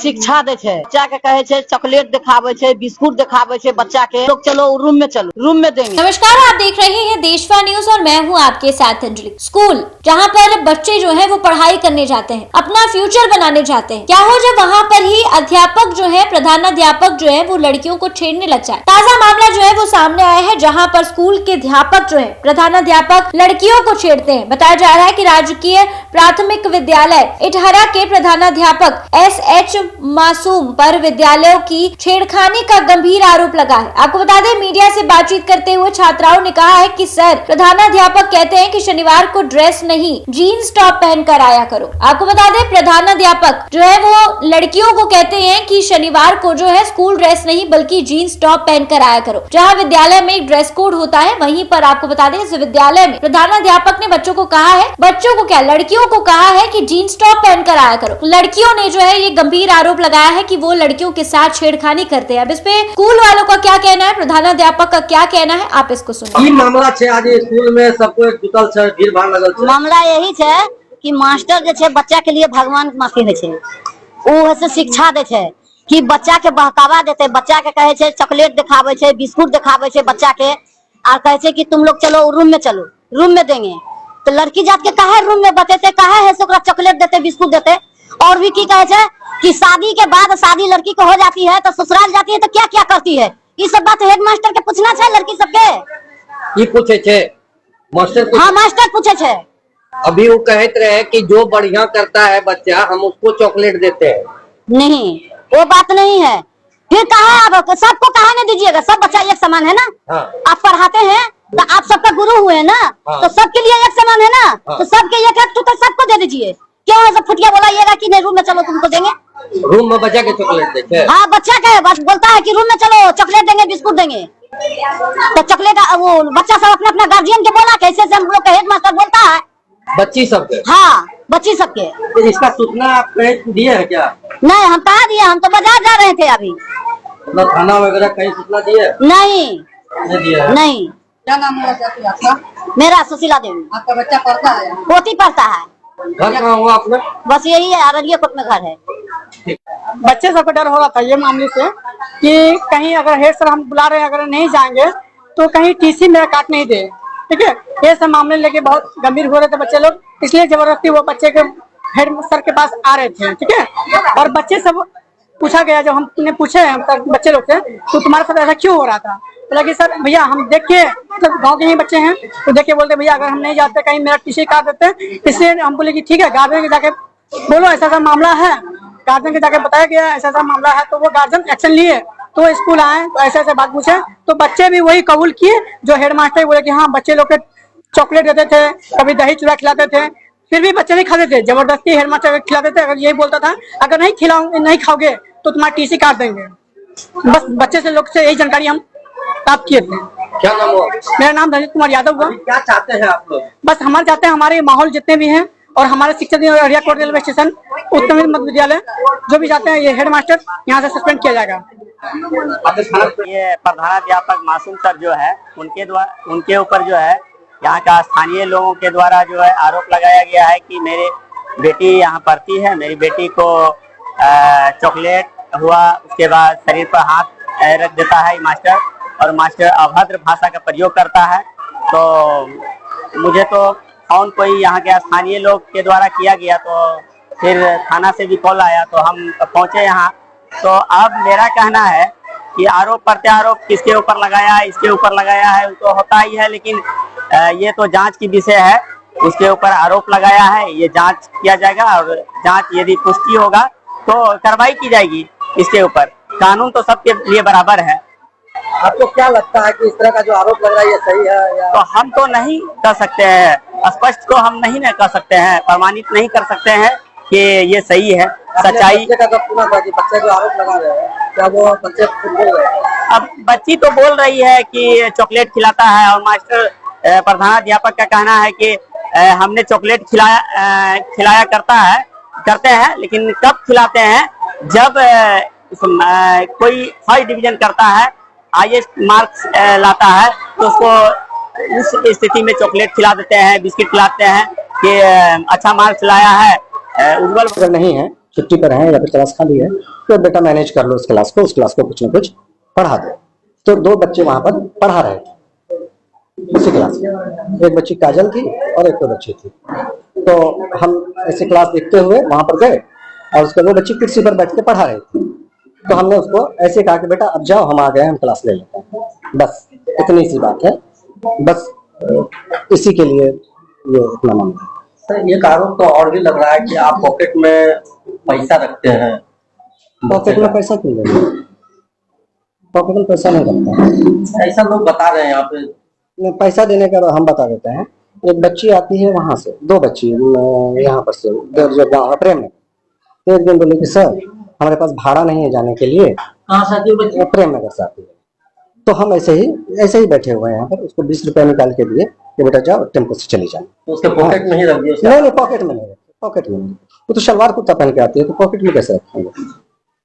शिक्षा दे छे, बच्चा के कहे छे चॉकलेट दिखावे छे, बिस्कुट दिखावे छे, बच्चा के लोग चलो रूम में चलो, रूम में देंगे। नमस्कार, आप देख रहे हैं देशवा न्यूज और मैं हूं आपके साथ अंजलि। स्कूल जहां पर बच्चे जो है वो पढ़ाई करने जाते हैं, अपना फ्यूचर बनाने जाते हैं, क्या हो जब वहां पर ही अध्यापक जो है, प्रधानाध्यापक जो है वो लड़कियों को छेड़ने लग जाए। ताजा मामला जो है वो सामने आया है, जहां पर स्कूल के अध्यापक जो है, प्रधानाध्यापक लड़कियों को छेड़ते हैं। बताया जा रहा है कि राजकीय प्राथमिक विद्यालय इटहरा के प्रधानाध्यापक SH मासूम पर विद्यालयों की छेड़खानी का गंभीर आरोप लगा है। आपको बता दें, मीडिया से बातचीत करते हुए छात्राओं ने कहा है कि सर, प्रधानाध्यापक कहते हैं कि शनिवार को ड्रेस नहीं, जीन्स टॉप पहन कर आया करो। आपको बता दें, प्रधानाध्यापक जो है वो लड़कियों को कहते हैं कि शनिवार को जो है स्कूल ड्रेस नहीं बल्कि जीन्स टॉप पहन कर आया करो। जहाँ विद्यालय में एक ड्रेस कोड होता है, वहीं पर आपको बता दें इस विद्यालय में प्रधानाध्यापक ने बच्चों को कहा है, बच्चों को क्या, लड़कियों को कहा है कि जीन्स टॉप पहन कर आया करो। लड़कियों ने जो है ये गंभीर आरोप लगाया है कि वो लड़कियों के साथ छेड़खानी करते हैं। अब इस पे स्कूल वालों का क्या कहना है, प्रधानाध्यापक का क्या कहना है, आप इसको सुनिए। मामला छे आज स्कूल में सबको जुटल छे, भीड़ भाड़ लगल छे। मामला यही छे कि मास्टर जे छे बच्चा के लिए भगवान माफी है छे, वो से शिक्षा दे छे कि बच्चा के बहकावा देते, बच्चा के कहे छे चॉकलेट दिखावे छे, बिस्कुट दिखावे छे बच्चा के, और कहे छे कि तुम लोग चलो रूम में चलो, रूम में देंगे। तो लड़की जात के काहे रूम में बतेते, काहे है से चॉकलेट देते, बिस्कुट देते। और भी की कहे छे कि शादी के बाद, शादी लड़की को हो जाती है तो ससुराल जाती है तो क्या क्या करती है। ये सब बात हेडमास्टर के पूछना है लड़की सबके। ये पूछे छे मास्टर पूछे? हाँ, मास्टर पूछे छे। अभी वो कहते रहे कि जो बढ़िया करता है बच्चा हम उसको चॉकलेट देते हैं। नहीं, वो बात नहीं है। फिर कहा आप सबको कहा नहीं दीजिएगा, सब बच्चा एक समान है ना। हाँ। आप पढ़ाते हैं तो आप सबका गुरु हुए ना। हाँ। तो सबके लिए एक समान है ना। हाँ। तो सबके एक एक टुकड़ा सबको दे दीजिए। क्यों सब फुटिया बोलाइएगा कि नहीं रूम में चलो तुमको देंगे। रूम में बच्चा के चॉकलेट देते हैं। हाँ, बच्चा के बस बोलता है कि रूम में चलो चॉकलेट देंगे, बिस्कुट देंगे। तो चॉकलेट वो बच्चा सब अपने अपना गार्जियन के बोला, कैसे से हम लोग का हेडमास्टर बोलता है बच्ची सबके। हाँ, बच्ची सबके। तो इसका सूचना आप दिए है क्या? नहीं, हम कहाँ दिए, हम तो बाजार जा रहे थे अभी। मतलब थाना वगैरह कहीं सूचना दिए? नहीं दिए है। नहीं। क्या नाम है आपका? मेरा सुशीला देवी। आपका बच्चा पढ़ता है? पोती पढ़ता है। घर कहाँ हुआ आपने? बस यही है, अररिया कोट में घर है। बच्चे सबको डर हो रहा था ये मामले से कि कहीं अगर हेड सर हम बुला रहे हैं, अगर नहीं जाएंगे तो कहीं TC मेरा काट नहीं दे। ठीक है, ये सब मामले लेके बहुत गंभीर हो रहे थे बच्चे लोग, इसलिए जबरदस्ती वो बच्चे के हेड सर के पास आ रहे थे। ठीक है, और बच्चे सब पूछा गया, जब हमने पूछे बच्चे लोग से तो तुम्हारे साथ ऐसा क्यों हो रहा था, बोला कि सर भैया हम देख के, मतलब गाँव के ही बच्चे हैं, तो देख के बोलते भैया अगर हम नहीं जाते कहीं मेरा TC काट देते। इसलिए हम बोले कि ठीक है, गार्जियन के जाके बोलो ऐसा ऐसा मामला है। गार्जियन के जाके बताया गया ऐसा ऐसा मामला है, तो वो गार्जियन एक्शन लिए, तो स्कूल आए, तो ऐसे ऐसे बात पूछे, तो बच्चे भी वही कबूल किए जो हेडमास्टर बोले कि हाँ बच्चे लोग के चॉकलेट देते थे, कभी दही चूड़ा खिलाते थे, फिर भी बच्चे नहीं खाते थे, जबरदस्ती हेडमास्टर खिलाते थे। अगर यही बोलता था अगर नहीं खाओगे तो तुम्हारा TC काट देंगे। बस बच्चे से लोग से यही जानकारी हम प्राप्त किए थे। क्या नाम हुआ? मेरा नाम रंजित कुमार यादव हुआ। क्या चाहते हैं आप लोग? बस हमारे चाहते हैं हमारे माहौल जितने भी हैं और हमारे शिक्षक अररिया कोट रेलवे स्टेशन, उत्तम मध्य विद्यालय, जो भी चाहते हैं ये हेडमास्टर यहाँ से सस्पेंड किया जाएगा। ये प्रधानाध्यापक मासूम सर जो है उनके ऊपर जो है यहाँ का स्थानीय लोगों के द्वारा जो है आरोप लगाया गया है कि मेरे बेटी यहाँ पढ़ती है, मेरी बेटी को चॉकलेट हुआ, उसके बाद शरीर पर हाथ रख देता है मास्टर, और मास्टर अभद्र भाषा का प्रयोग करता है। तो मुझे तो फोन कोई यहाँ के स्थानीय लोग के द्वारा किया गया, तो फिर थाना से भी कॉल आया, तो हम पहुँचे यहाँ। तो अब मेरा कहना है कि आरोप प्रत्यारोप किसके ऊपर लगाया है, इसके ऊपर लगाया है, वो तो होता ही है, लेकिन ये तो जांच की विषय है। उसके ऊपर आरोप लगाया है, ये जांच किया जाएगा, और जांच यदि पुष्टि होगा तो कार्रवाई की जाएगी इसके ऊपर। कानून तो सबके लिए बराबर है। आपको क्या लगता है कि इस तरह का जो आरोप लग रहा है ये सही है या? तो हम तो नहीं कर सकते हैं, स्पष्ट तो हम नहीं कर सकते हैं, प्रमाणित नहीं कर सकते हैं कि ये सही है। सच्चाई बच्चे का तो सुना था कि बच्चे जो आरोप लगा रहे हैं, क्या वो बच्चे खुद बोल रहे हैं? अब बच्ची तो बोल रही है कि चॉकलेट खिलाता है, और मास्टर प्रधानाध्यापक का कहना है कि हमने चॉकलेट खिलाया करते हैं, लेकिन कब खिलाते हैं, जब कोई फर्स्ट डिवीजन करता है, हाईएस्ट मार्क्स लाता है, तो उसको उस स्थिति में चॉकलेट खिला देते हैं, बिस्किट खिलाते हैं कि अच्छा मार्क्स लाया है। उज्जवल नहीं है छुट्टी पर हैं या फिर क्लास खाली है, तो बेटा मैनेज कर लो उस क्लास को कुछ न कुछ पढ़ा दो। तो 2 बच्चे वहां पर पढ़ा रहे थे उसी क्लास में, एक बच्ची काजल थी और एक 2 बच्ची थी। तो हम ऐसी क्लास देखते हुए वहां पर गए और उसके 2 बच्ची कुर्सी पर बैठ के पढ़ा रहे थे। तो हमने उसको ऐसे कहा कि बेटा अब जाओ, हम आ गए, हम क्लास ले लेते हैं, बस इतनी सी बात है। बस इसी के लिए ये इतना मामला है। सर एक आरोप तो और भी लग रहा है कि आप पॉकेट में पैसा रखते हैं। पॉकेट में पैसा क्यों लेंगे? पॉकेट में पैसा नहीं रखता, ऐसा लोग बता रहे हैं यहाँ पे। पैसा देने का हम बता देते हैं। एक बच्ची आती है वहां से, 2 बच्ची यहाँ पर से जो गाँव है प्रेम में, तो एक दिन बोले कि सर हमारे पास भाड़ा नहीं है जाने के लिए। कहाँ से आती है बच्ची? प्रेम नगर से आती है। तो हम ऐसे ही बैठे हुए हैं यहाँ पर, उसको 20 रुपया निकाल के दिए कि बेटा जाओ टेम्पो से चली जाए। तो उसके पॉकेट में ही रख दिया? नहीं, पॉकेट में नहीं रखे, पॉकेट में नहीं। वो तो शलवार कुर्ता पहन के आती है, तो पॉकेट में कैसे रखेंगे?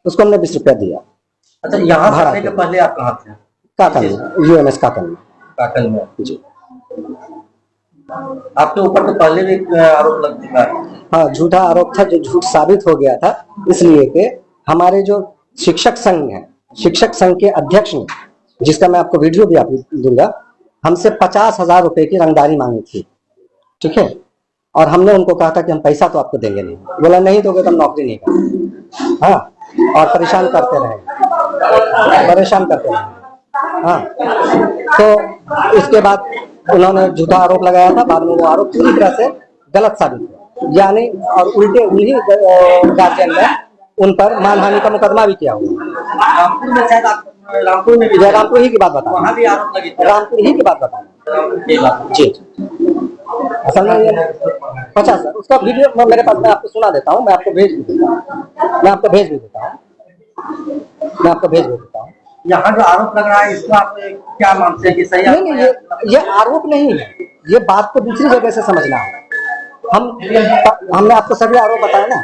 उसको हमने 20 रुपया दिया। अच्छा, यहाँ से आने के पहले आप कहाँ थे? काकन में, UMS काकन में। काकल में जी। आपके ऊपर तो पहले भी आरोप लग चुका है। हाँ, झूठा आरोप था जो झूठ साबित हो गया था, इसलिए कि हमारे जो शिक्षक संघ है, शिक्षक संघ के अध्यक्ष ने, जिसका मैं आपको वीडियो भी आपको दूंगा, हमसे 50,000 रुपए की रंगदारी मांगी थी, ठीक है। और हमने उनको कहा था कि हम पैसा तो आपको देंगे नहीं। बोला नहीं दोगे तो हम नौकरी नहीं करेंगे। हाँ, और परेशान करते रहे। हाँ, तो उसके बाद उन्होंने झूठा आरोप लगाया था। बाद में वो आरोप पूरी तरह से गलत साबित हुआ, यानी और उल्टे उन्हीं गार्जियन ने उन पर मानहानि का मुकदमा भी किया हुआ। रामपुर में शायद रामपुर में भी, रामपुर ही की बात बताओ, वहाँ भी आरोप लगी थी। रामपुर ही की बात बताओ जी। असल में ये 50,000 उसका वीडियो मेरे पास, मैं आपको सुना देता हूँ, मैं आपको भेज भी देता हूँ। यहाँ जो आरोप लग रहा है इसको आप क्या मानते हैं कि सही? नहीं, ये आरोप नहीं है, ये बात को दूसरी जगह से समझना है। हमने आपको सभी आरोप बताए ना,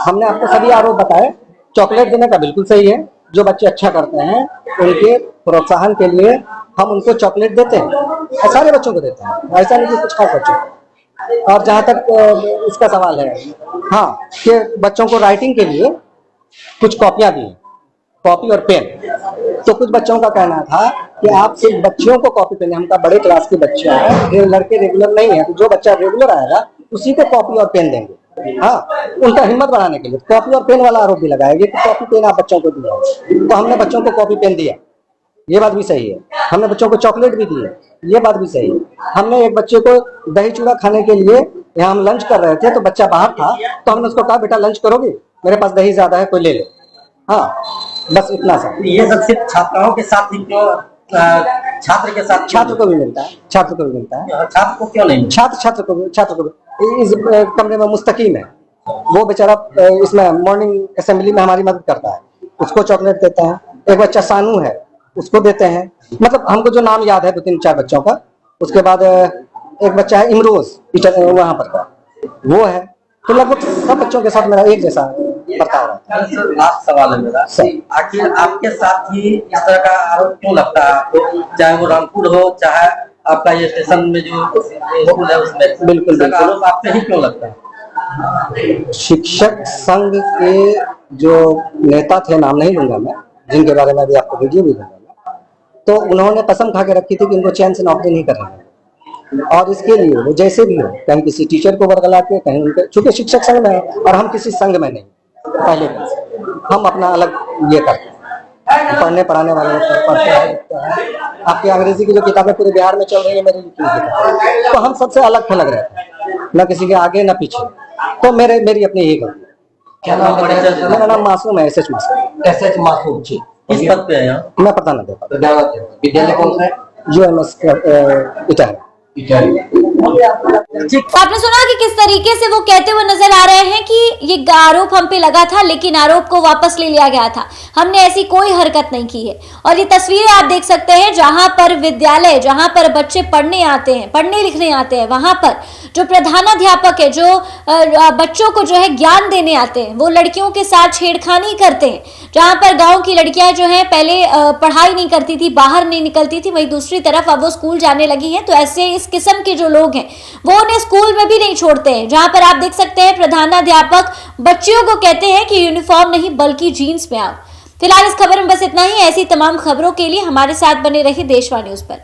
हमने आपको सभी आरोप बताए। चॉकलेट देने का बिल्कुल सही है, जो बच्चे अच्छा करते हैं उनके प्रोत्साहन के लिए हम उनको चॉकलेट देते हैं, सारे बच्चों को देते हैं, ऐसा नहीं कि कुछ खास बच्चों। और जहाँ तक इसका सवाल है, हाँ, कि बच्चों को राइटिंग के लिए कुछ कॉपियां दी, कॉपी और पेन। तो कुछ बच्चों का कहना था कि आप सिर्फ बच्चियों को कॉपी पेन, हमका बड़े क्लास के बच्चे हैं, लड़के रेगुलर नहीं है, तो जो बच्चा रेगुलर आएगा उसी को कॉपी और पेन देंगे। हाँ, उनका हिम्मत बढ़ाने के लिए कॉपी और पेन वाला आरोप भी लगाएंगे कि कॉपी पेन आप बच्चों को दिया। तो हमने बच्चों को कॉपी पेन दिया, ये बात भी सही है। हमने बच्चों को चॉकलेट भी दी है, ये बात भी सही है। हमने एक बच्चे को दही चूड़ा खाने के लिए, यहाँ हम लंच कर रहे थे तो बच्चा बाहर था, तो हमने उसको कहा बेटा लंच करोगे, मेरे पास दही ज्यादा है, कोई ले ले। हाँ, बस इतना सा। ये सब सिर्फ छात्राओं के साथ ही क्यों, छात्र के साथ? छात्र को भी मिलता है, छात्र को भी मिलता है। छात्र को क्यों नहीं? छात्र को इस कमरे में मुस्तकीम है, वो बेचारा इसमें मॉर्निंग असेंबली में हमारी मदद करता है, उसको चॉकलेट देता है। एक बच्चा सानू है, उसको देते हैं। मतलब हमको जो नाम याद है 2-3-4 बच्चों का। उसके बाद एक बच्चा है इमरोज, वहां पर का, वो है। तो लगभग सब बच्चों के साथ मेरा एक जैसा बर्ताव रहता है। लास्ट सवाल है मेरा, आखिर आपके साथ ही इस तरह का आरोप क्यों लगता है? चाहे वो रामपुर हो, चाहे आपका ये स्टेशन में जो स्कूल है उसमें, बिल्कुल आरोप आप पे ही क्यों लगता है? शिक्षक संघ के जो नेता थे, नाम नहीं लूंगा मैं, जिनके बारे में अभी आपको वीडियो भी दूंगा, तो उन्होंने कसम खा के रखी थी कि इनको चैन से नौकरी नहीं करेंगे। और इसके लिए वो जैसे भी हो, कहीं किसी टीचर को वर्गला के, कहीं उनके, चूंकि शिक्षक संघ में है और हम किसी संघ में नहीं, पहले हम अपना अलग ये करते हैं, पढ़ने पढ़ाने वाले पढ़ते हैं। आपकी अंग्रेजी की जो किताबें पूरे बिहार में चल रही है, मेरी लिखी हुई किताब, तो हम सबसे अलग थलग रहते हैं, न किसी के आगे न पीछे। तो मेरी अपनी यही गलती। क्या नाम है? मेरा नाम मासूम है, एसएच मासूम जी। किस पद पे है यहाँ? मैं प्रधानाध्यापक। विद्यालय कौन सा है? UMS इटारसी। तो आपने सुना कि किस तरीके से वो कहते हुए नजर आ रहे हैं कि ये आरोप हम पे लगा था, लेकिन आरोप को वापस ले लिया गया था, हमने ऐसी कोई हरकत नहीं की है। और ये तस्वीरें आप देख सकते हैं, जहां पर विद्यालय, जहां पर बच्चे पढ़ने आते हैं, पढ़ने लिखने आते हैं, वहां पर जो प्रधानाध्यापक है, जो बच्चों को जो है ज्ञान देने आते हैं, वो लड़कियों के साथ छेड़खानी करते हैं। जहां पर गाँव की लड़कियां जो है पहले पढ़ाई नहीं करती थी, बाहर नहीं निकलती थी, वही दूसरी तरफ अब वो स्कूल जाने लगी है। तो ऐसे इस किस्म के जो लोग हैं वो उन्हें स्कूल में भी नहीं छोड़ते हैं। जहां पर आप देख सकते हैं प्रधानाध्यापक बच्चियों को कहते हैं कि यूनिफॉर्म नहीं बल्कि जीन्स में आओ। फिलहाल इस खबर में बस इतना ही। ऐसी तमाम खबरों के लिए हमारे साथ बने रहिए देशवा न्यूज पर।